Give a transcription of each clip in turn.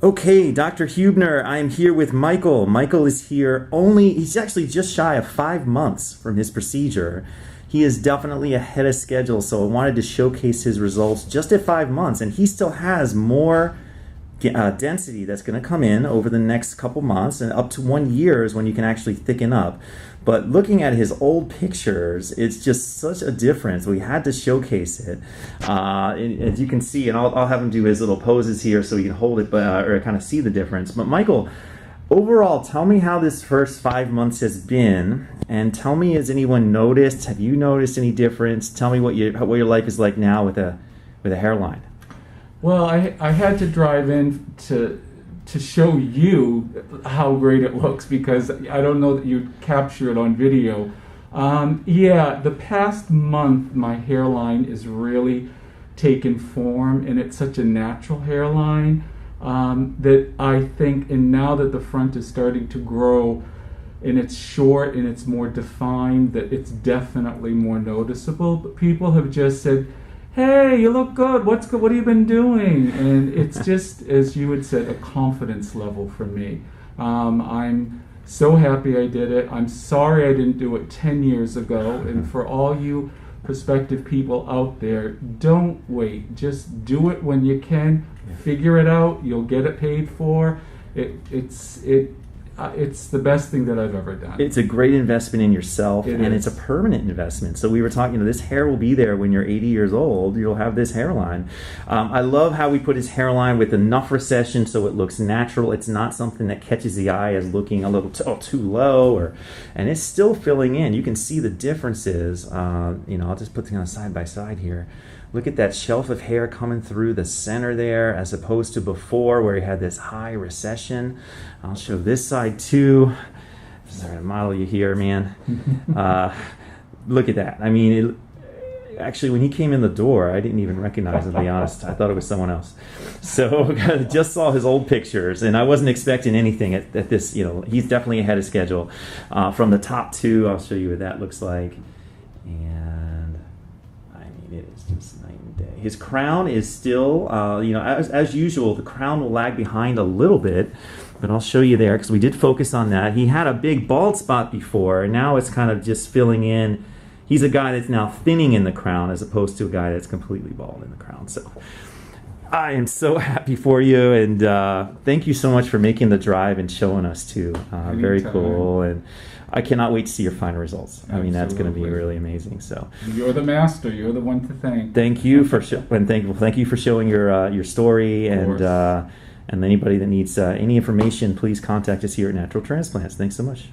Okay, Dr. Huebner, I am here with Michael. Michael is here he's actually just shy of 5 months from his procedure. He is definitely ahead of schedule, so I wanted to showcase his results just at 5 months, and he still has more density that's going to come in over the next couple months, and up to 1 year is when you can actually thicken up. But looking at his old pictures, it's just such a difference. We had to showcase it. As you can see, and I'll have him do his little poses here so you can hold it or kind of see the difference. But Michael, overall, tell me how this first 5 months has been, and tell me, has anyone noticed? Have you noticed any difference? Tell me what your life is like now with a hairline. Well, I had to drive in to show you how great it looks, because I don't know that you capture it on video. Yeah, the past month my hairline is really taken form, and it's such a natural hairline that I think, and now that the front is starting to grow and it's short and it's more defined, that it's definitely more noticeable. But people have just said, "Hey, you look good. What's good? What have you been doing?" And it's just, as you had said, a confidence level for me. I'm so happy I did it. I'm sorry I didn't do it 10 years ago. And for all you prospective people out there, don't wait. Just do it when you can. Figure it out. You'll get it paid for. It's the best thing that I've ever done. It's a great investment in yourself, and it's a permanent investment. So we were talking, this hair will be there when you're 80 years old. You'll have this hairline. I love how we put his hairline with enough recession so it looks natural. It's not something that catches the eye as looking a little too low, and it's still filling in. You can see the differences. I'll just put them side by side here. Look at that shelf of hair coming through the center there, as opposed to before where he had this high recession. I'll show this side too. Sorry to model you here, man. Look at that. I mean, actually, when he came in the door, I didn't even recognize him, to be honest. I thought it was someone else. So just saw his old pictures, and I wasn't expecting anything at this. He's definitely ahead of schedule. From the top two, I'll show you what that looks like. And it is just night and day. His crown is still, as usual, the crown will lag behind a little bit, but I'll show you there because we did focus on that. He had a big bald spot before, and now it's kind of just filling in. He's a guy that's now thinning in the crown as opposed to a guy that's completely bald in the crown. So I am so happy for you, and thank you so much for making the drive and showing us too. Very cool, and I cannot wait to see your final results. Absolutely. I mean, that's going to be really amazing. So you're the master. You're the one to thank. Thank you for thank you for showing your story, and anybody that needs any information, please contact us here at Natural Transplants. Thanks so much.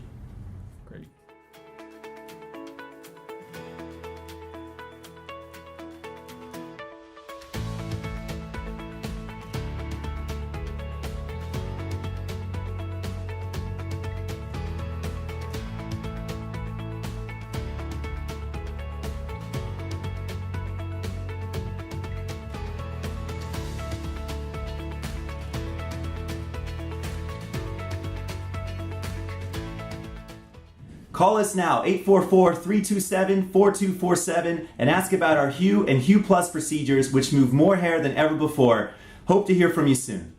Call us now, 844-327-4247, and ask about our Hue and Hue Plus procedures, which move more hair than ever before. Hope to hear from you soon.